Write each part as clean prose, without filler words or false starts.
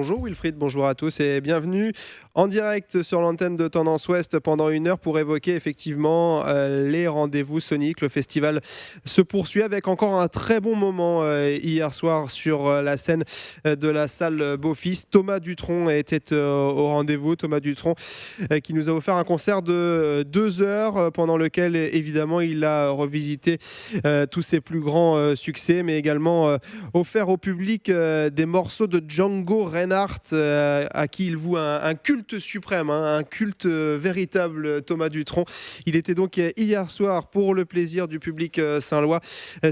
Bonjour Wilfried, bonjour à tous et bienvenue en direct sur l'antenne de Tendance Ouest pendant une heure pour évoquer effectivement les rendez-vous soniques. Le festival se poursuit avec encore un très bon moment hier soir sur la scène de la salle Beaufils. Thomas Dutronc était au rendez-vous. Thomas Dutronc qui nous a offert un concert de 2 heures pendant lequel évidemment il a revisité tous ses plus grands succès, mais également offert au public des morceaux de Django Reinhardt, à qui il voue un culte suprême, un culte véritable, Thomas Dutronc. Il était donc hier soir pour le plaisir du public saint-lois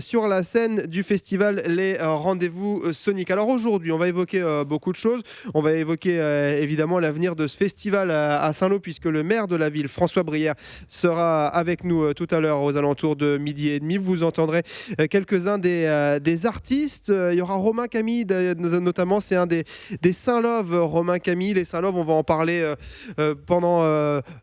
sur la scène du festival Les Rendez-vous Soniques. Alors aujourd'hui, on va évoquer beaucoup de choses. On va évoquer évidemment l'avenir de ce festival à Saint-Lô, puisque le maire de la ville, François Brière, sera avec nous tout à l'heure aux alentours de 12h30. Vous entendrez quelques-uns des artistes. Il y aura Romain Camille notamment, c'est un des Saint-Love, Romain Camille. Les Saint-Love, on va en parler pendant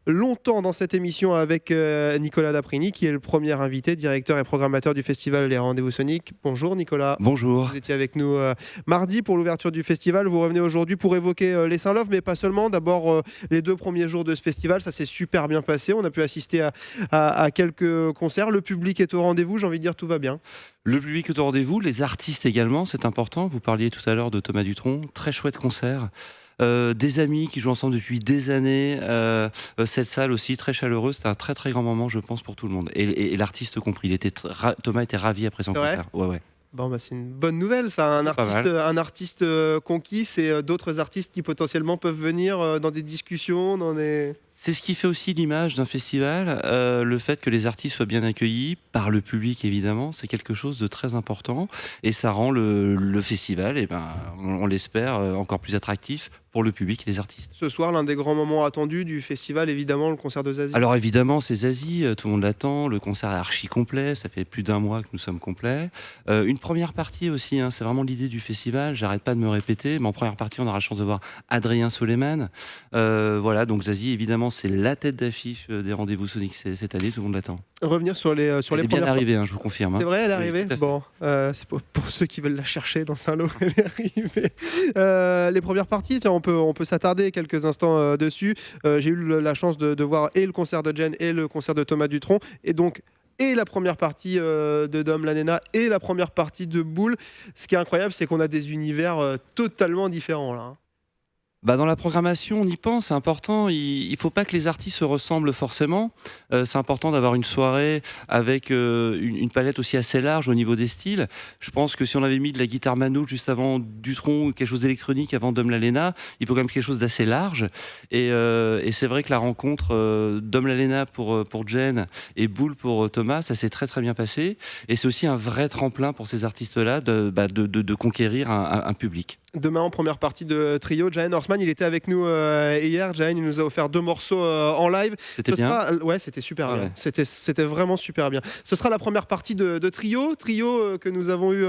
longtemps dans cette émission avec Nicolas Daprini, qui est le premier invité, directeur et programmateur du festival Les Rendez-vous Soniques. Bonjour Nicolas. Bonjour. Vous étiez avec nous mardi pour l'ouverture du festival. Vous revenez aujourd'hui pour évoquer les Saint-Love, mais pas seulement. D'abord, les 2 premiers jours de ce festival, ça s'est super bien passé. On a pu assister à quelques concerts. Le public est au rendez-vous. J'ai envie de dire tout va bien. Le public est au rendez-vous, les artistes également, c'est important. Vous parliez tout à l'heure de Thomas Dutronc, très chouette concert. Des amis qui jouent ensemble depuis des années. Cette salle aussi très chaleureuse, c'était un très très grand moment, je pense, pour tout le monde. Et l'artiste compris. Thomas était ravi après son concert. Ouais. Bon, bah, c'est une bonne nouvelle, ça. Un artiste conquis, c'est d'autres artistes qui potentiellement peuvent venir dans des discussions, dans des... C'est ce qui fait aussi l'image d'un festival, le fait que les artistes soient bien accueillis par le public, évidemment, c'est quelque chose de très important et ça rend le festival, on l'espère, encore plus attractif pour le public et les artistes. Ce soir, l'un des grands moments attendus du festival, évidemment, le concert de Zazie. Alors évidemment, c'est Zazie, tout le monde l'attend, le concert est archi complet, ça fait plus d'1 mois que nous sommes complets. Une première partie aussi, c'est vraiment l'idée du festival, j'arrête pas de me répéter, mais en première partie, on aura la chance de voir Adrien Soleiman. Voilà, donc Zazie, évidemment, c'est la tête d'affiche des Rendez-vous Soniques cette année, tout le monde l'attend. Revenir sur les elle est bien premières... arrivée, je vous confirme. C'est vrai, elle est arrivée. Oui, bon, c'est pour ceux qui veulent la chercher dans Saint-Lô, elle est arrivée. Les premières parties, tiens, on peut s'attarder quelques instants dessus. J'ai eu la chance de voir et le concert de Jen et le concert de Thomas Dutronc, et donc et la première partie de Dom Lanena et la première partie de Boule. Ce qui est incroyable, c'est qu'on a des univers totalement différents là. Dans la programmation, on y pense, c'est important. Il ne faut pas que les artistes se ressemblent forcément. C'est important d'avoir une soirée avec une palette aussi assez large au niveau des styles. Je pense que si on avait mis de la guitare manouche juste avant Dutronc ou quelque chose d'électronique avant Dom Lanena, il faut quand même quelque chose d'assez large. Et c'est vrai que la rencontre Dom Lanena pour Jen et Boule pour Thomas, ça s'est très très bien passé. Et c'est aussi un vrai tremplin pour ces artistes-là de conquérir un public. Demain, en première partie de trio, Jahen Horseman, il était avec nous hier. Jahen, il nous a offert 2 morceaux en live. C'était bien. Ouais, c'était super bien. Ouais. C'était vraiment super bien. Ce sera la première partie de trio que nous avons eu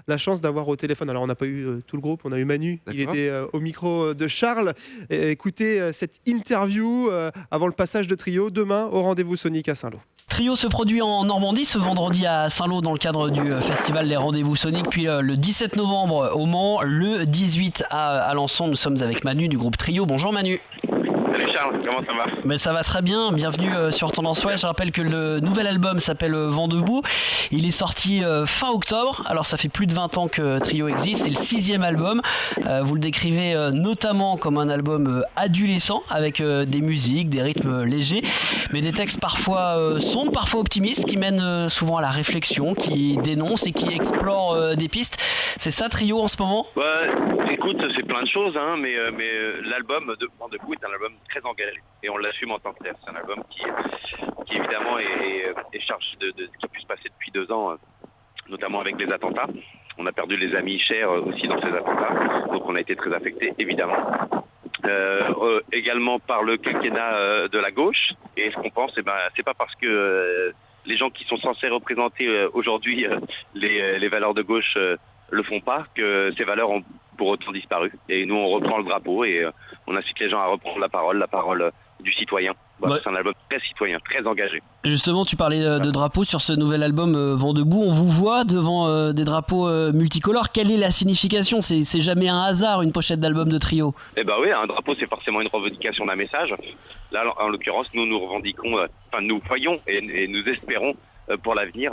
la chance d'avoir au téléphone. Alors, on n'a pas eu tout le groupe, on a eu Manu. D'accord. Il était au micro de Charles. Écoutez cette interview avant le passage de trio demain au Rendez-vous Sonique à Saint-Lô. Trio se produit en Normandie ce vendredi à Saint-Lô dans le cadre du festival Les Rendez-vous Soniques, puis le 17 novembre au Mans, le 18 à Alençon. Nous sommes avec Manu du groupe Trio. Bonjour Manu. Salut Charles, comment ça va? Mais ça va très bien, bienvenue sur Tendance Ouest. Je rappelle que le nouvel album s'appelle Vent debout. Il est sorti fin octobre, alors ça fait plus de 20 ans que Trio existe. C'est le 6e album. Vous le décrivez notamment comme un album adolescent avec des musiques, des rythmes légers, mais des textes parfois sombres, parfois optimistes, qui mènent souvent à la réflexion, qui dénoncent et qui explorent des pistes. C'est ça Trio en ce moment? Écoute, c'est plein de choses, mais l'album de Vent debout est un album très engagé et on l'assume en tant que tel. C'est un album qui évidemment est chargé de ce qui a pu se passer depuis 2 ans, notamment avec les attentats. On a perdu les amis chers aussi dans ces attentats, donc on a été très affectés évidemment. Également par le quinquennat de la gauche, et ce qu'on pense, c'est pas parce que les gens qui sont censés représenter aujourd'hui les valeurs de gauche le font pas que ces valeurs ont pour autant disparu. Et nous on reprend le drapeau et on incite les gens à reprendre la parole du citoyen. Voilà, Ouais. c'est un album très citoyen, très engagé. Justement, tu parlais de drapeaux sur ce nouvel album Vent debout. On vous voit devant des drapeaux multicolores. Quelle est la signification ? C'est jamais un hasard, une pochette d'album de Trio. Eh ben oui, un drapeau, c'est forcément une revendication d'un message. Là, en l'occurrence, nous revendiquons, nous voyons et nous espérons pour l'avenir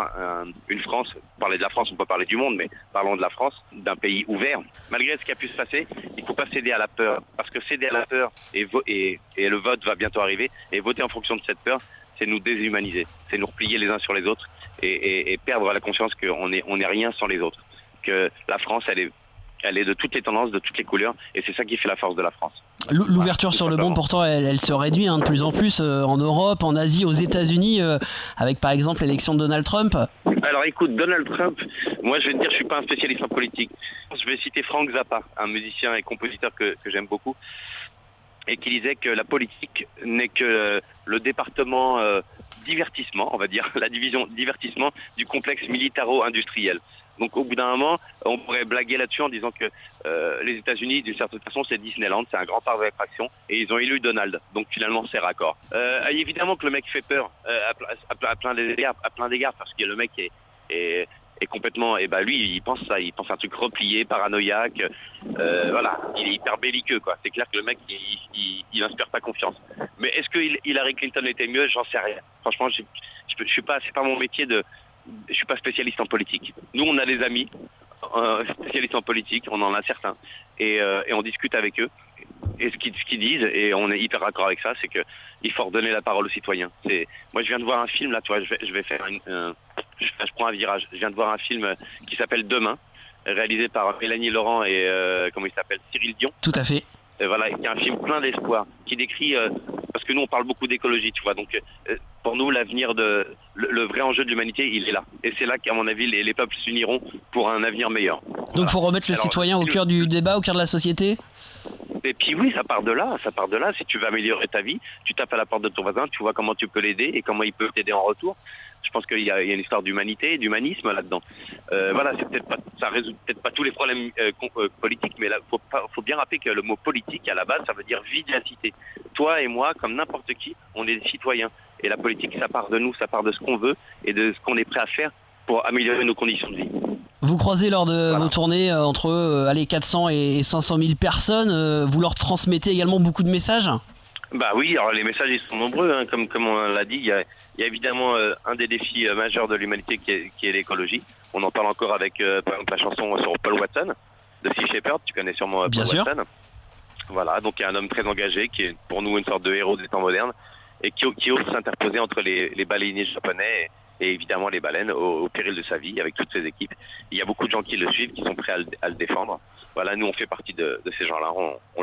une France. Parler de la France, on peut parler du monde, mais parlons de la France, d'un pays ouvert. Malgré ce qui a pu se passer, il ne faut pas céder à la peur. Parce que céder à la peur et le vote va bientôt arriver, et voter en fonction de cette peur, c'est nous déshumaniser, c'est nous replier les uns sur les autres et perdre la conscience qu'on n'est rien sans les autres. Que la France, elle est de toutes les tendances, de toutes les couleurs, et c'est ça qui fait la force de la France. L'ouverture sur le monde, pourtant, elle se réduit de plus en plus en Europe, en Asie, aux États-Unis, avec par exemple l'élection de Donald Trump. Alors écoute, Donald Trump, moi je vais te dire, je suis pas un spécialiste en politique. Je vais citer Frank Zappa, un musicien et compositeur que j'aime beaucoup, et qui disait que la politique n'est que le département divertissement, on va dire, la division divertissement du complexe militaro-industriel. Donc au bout d'un moment, on pourrait blaguer là-dessus en disant que les États-Unis, d'une certaine façon, c'est Disneyland, c'est un grand parc d'attractions, et ils ont élu Donald. Donc finalement, c'est raccord. Évidemment que le mec fait peur à plein d'égards, parce que le mec est complètement, et lui, il pense un truc replié, paranoïaque, voilà, il est hyper belliqueux, quoi. C'est clair que le mec, il inspire pas confiance. Mais est-ce que Hillary Clinton était mieux ? J'en sais rien. Franchement, je suis pas, c'est pas mon métier je suis pas spécialiste en politique. Nous, on a des amis spécialistes en politique, on en a certains, et on discute avec eux. Et ce qu'ils disent, et on est hyper d'accord avec ça, c'est que il faut redonner la parole aux citoyens. Moi, je viens de voir un film là, tu vois, je vais faire je prends un virage. Je viens de voir un film qui s'appelle Demain, réalisé par Mélanie Laurent et comment il s'appelle, Cyril Dion. Tout à fait. Voilà, il y a un film plein d'espoir qui décrit, parce que nous on parle beaucoup d'écologie, tu vois, donc pour nous l'avenir le vrai enjeu de l'humanité, il est là. Et c'est là qu'à mon avis les peuples s'uniront pour un avenir meilleur. Donc il faut remettre le citoyen au cœur du débat, au cœur de la société. Et puis oui, ça part de là. Si tu veux améliorer ta vie, tu tapes à la porte de ton voisin, tu vois comment tu peux l'aider et comment il peut t'aider en retour. Je pense qu'il y a une histoire d'humanité, d'humanisme là-dedans. Voilà, ça résout peut-être pas tous les problèmes politiques, mais là, faut bien rappeler que le mot politique, à la base, ça veut dire vie de la cité. Toi et moi, comme n'importe qui, on est des citoyens. Et la politique, ça part de nous, ça part de ce qu'on veut et de ce qu'on est prêt à faire pour améliorer nos conditions de vie. Vous croisez lors de vos tournées entre 400 et 500 000 personnes. Vous leur transmettez également beaucoup de messages ? Bah oui, alors les messages ils sont nombreux, hein, comme on l'a dit, il y a évidemment un des défis majeurs de l'humanité qui est l'écologie. On en parle encore avec par exemple la chanson sur Paul Watson de Sea Shepherd, tu connais sûrement Bien Paul sûr. Watson. Voilà, donc il y a un homme très engagé qui est pour nous une sorte de héros des temps modernes et qui ose s'interposer entre les baleiniers japonais et évidemment les baleines au péril de sa vie avec toutes ses équipes. Il y a beaucoup de gens qui le suivent, qui sont prêts à le défendre. Voilà, nous on fait partie de ces gens-là. On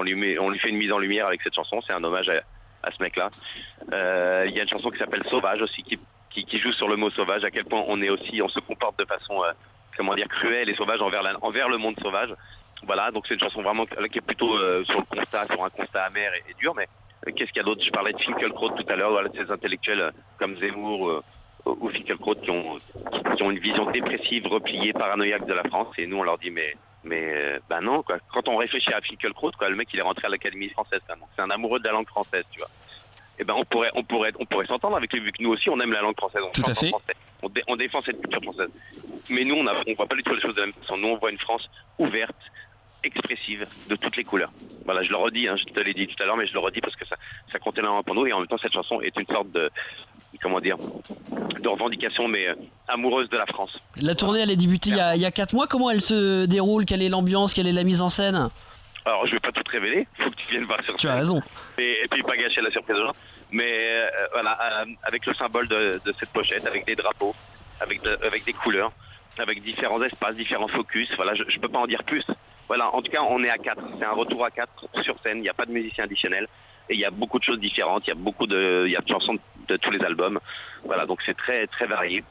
lui fait une mise en lumière avec cette chanson. C'est un hommage à ce mec-là. Il y a une chanson qui s'appelle Sauvage aussi, qui joue sur le mot sauvage. À quel point on se comporte de façon cruelle et sauvage envers le monde sauvage. Voilà, donc c'est une chanson vraiment qui est plutôt sur un constat amer et dur. Mais qu'est-ce qu'il y a d'autre ? Je parlais de Finkielkraut tout à l'heure. Voilà, de ces intellectuels comme Zemmour ou Finkielkraut qui ont une vision dépressive, repliée, paranoïaque de la France. Et nous on leur dit mais non, quoi. Quand on réfléchit à Finkielkraut, quoi, le mec il est rentré à l'Académie française quand même. C'est un amoureux de la langue française, tu vois. Et on pourrait s'entendre avec lui, vu que nous aussi on aime la langue française. Tout à fait. Français. On défend cette culture française. Mais nous on voit pas du tout les choses de la même façon. Nous on voit une France ouverte, expressive, de toutes les couleurs. Voilà, je le redis, hein, je te l'ai dit tout à l'heure, mais je le redis parce que ça compte énormément pour nous, et en même temps cette chanson est une sorte de revendication, mais amoureuse de la France. La tournée, elle est débutée il y a 4 mois. Comment elle se déroule ? Quelle est l'ambiance ? Quelle est la mise en scène ? Alors je vais pas tout te révéler, faut que tu viennes voir sur scène. Tu as raison. Et puis pas gâcher la surprise aux gens. Mais voilà, avec le symbole de cette pochette, avec des drapeaux, avec des couleurs, avec différents espaces, différents focus. Voilà, je peux pas en dire plus. Voilà, en tout cas, on est à 4. C'est un retour à 4 sur scène. Il n'y a pas de musicien additionnel. Et il y a beaucoup de choses différentes. Il y a de chansons de tous les albums. Voilà, donc c'est très, très varié.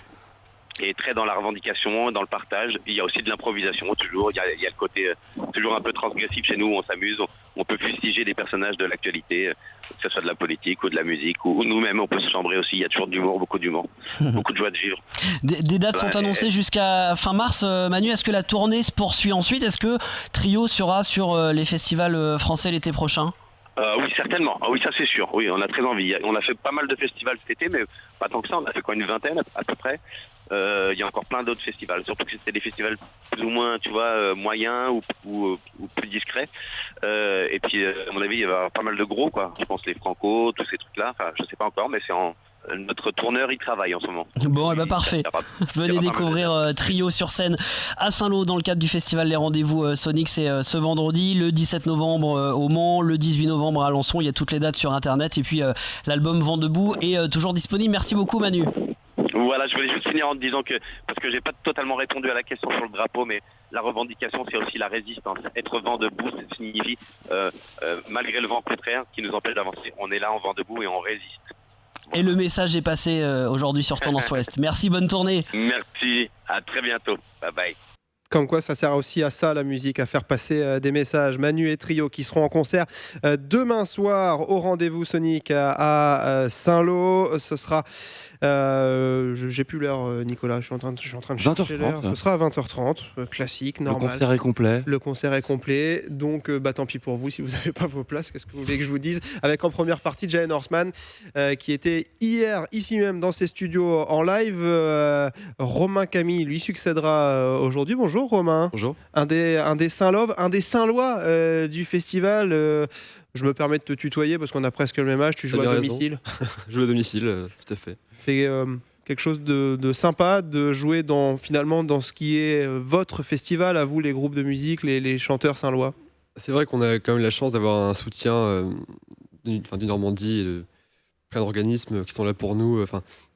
Et très dans la revendication, dans le partage. Il y a aussi de l'improvisation, toujours. Il y a le côté toujours un peu transgressif chez nous. On s'amuse. On peut fustiger des personnages de l'actualité, que ce soit de la politique ou de la musique. Ou nous-mêmes, on peut se chambrer aussi. Il y a toujours d'humour, beaucoup d'humour. Beaucoup de joie de vivre. Des dates sont annoncées jusqu'à fin mars. Manu, est-ce que la tournée se poursuit ensuite ? Est-ce que Trio sera sur les festivals français l'été prochain ? Oui, certainement. Ah oui, ça c'est sûr. Oui, on a très envie. On a fait pas mal de festivals cet été, mais pas tant que ça. On a fait quoi, une vingtaine à peu près. Il y a encore plein d'autres festivals. Surtout que c'était des festivals plus ou moins, tu vois, moyens ou plus discrets. Et puis, à mon avis, il va y avoir pas mal de gros, quoi. Je pense les Franco, tous ces trucs-là. Enfin, je sais pas encore, mais notre tourneur y travaille en ce moment. Bon, et bah parfait. Venez découvrir Trio sur scène à Saint-Lô dans le cadre du festival Les Rendez-vous Sonic. C'est ce vendredi, le 17 novembre au Mans, le 18 novembre à Alençon. Il y a toutes les dates sur internet. Et puis l'album Vent debout est toujours disponible. Merci beaucoup, Manu. Voilà, je voulais juste finir en te disant que, parce que j'ai pas totalement répondu à la question sur le drapeau, mais la revendication, c'est aussi la résistance. Être vent debout, ça signifie, malgré le vent contraire qui nous empêche d'avancer, on est là en vent debout et on résiste. Et le message est passé aujourd'hui sur Tendance Ouest. Merci, bonne tournée. Merci, à très bientôt. Bye bye. Comme quoi, ça sert aussi à ça, la musique, à faire passer des messages. Manu et Trio qui seront en concert demain soir au Rendez-vous Sonic à Saint-Lô. Ce sera... j'ai plus l'heure, Nicolas. Je suis en train de chercher 20h30. l'heure. Ce sera à 20h30, classique, normal. Le concert est complet. Le concert est complet, donc tant pis pour vous si vous n'avez pas vos places. Qu'est-ce que vous voulez que je vous dise? Avec en première partie Giant Horseman qui était hier ici même dans ses studios en live. Romain Camille lui succédera aujourd'hui. Bonjour Romain. Bonjour. Un des Saint-Lois du festival. Je me permets de te tutoyer parce qu'on a presque le même âge. Tu joues à domicile. Je joue à domicile, tout à fait. C'est quelque chose de sympa de jouer finalement dans ce qui est votre festival, à vous les groupes de musique, les chanteurs saint-lois. C'est vrai qu'on a quand même la chance d'avoir un soutien du Normandie et de plein d'organismes qui sont là pour nous,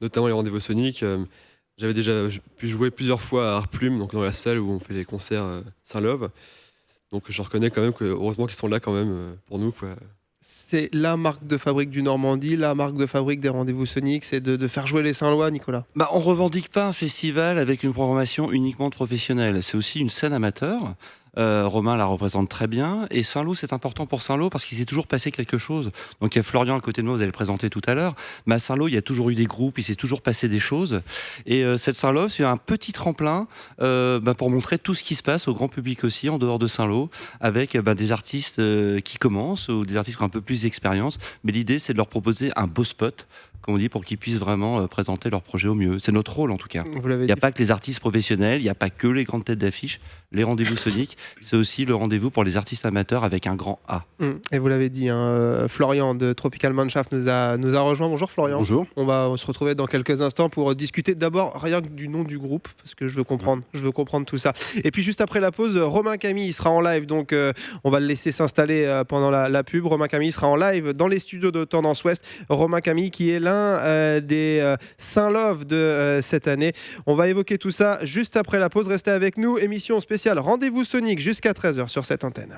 notamment les Rendez-vous Sonic. J'avais déjà pu jouer plusieurs fois à Arplume, donc dans la salle où on fait les concerts Saint-Love. Donc je reconnais quand même que heureusement qu'ils sont là quand même pour nous, quoi. C'est la marque de fabrique du Normandie, la marque de fabrique des Rendez-vous Sonic, c'est de faire jouer les Saint-Lois, Nicolas. On revendique pas un festival avec une programmation uniquement de professionnels. C'est aussi une scène amateur. Romain la représente très bien. Et Saint-Lô, c'est important pour Saint-Lô parce qu'il s'est toujours passé quelque chose. Donc il y a Florian à côté de moi, vous allez le présenter tout à l'heure. Mais à Saint-Lô, il y a toujours eu des groupes, il s'est toujours passé des choses. Et cette Saint-Lô, c'est un petit tremplin pour montrer tout ce qui se passe au grand public aussi, en dehors de Saint-Lô, avec des artistes qui commencent ou des artistes qui ont un peu plus d'expérience. Mais l'idée, c'est de leur proposer un beau spot, comme on dit, pour qu'ils puissent vraiment présenter leur projet au mieux. C'est notre rôle en tout cas. Il n'y a pas que les artistes professionnels, il n'y a pas que les grandes têtes d'affiche, les Rendez-vous Sonic, c'est aussi le rendez-vous pour les artistes amateurs avec un grand A. Et vous l'avez dit, Florian de Tropical Manshaft nous a rejoint. Bonjour Florian. Bonjour. On va se retrouver dans quelques instants pour discuter d'abord rien que du nom du groupe, parce que je veux comprendre tout ça. Et puis juste après la pause, Romain Camille sera en live, donc on va le laisser s'installer pendant la pub. Romain Camille sera en live dans les studios de Tendance Ouest. Romain Camille qui est l'un des Saint-Love de cette année. On va évoquer tout ça juste après la pause. Restez avec nous, émission spéciale Rendez-vous Sonic jusqu'à 13h sur cette antenne.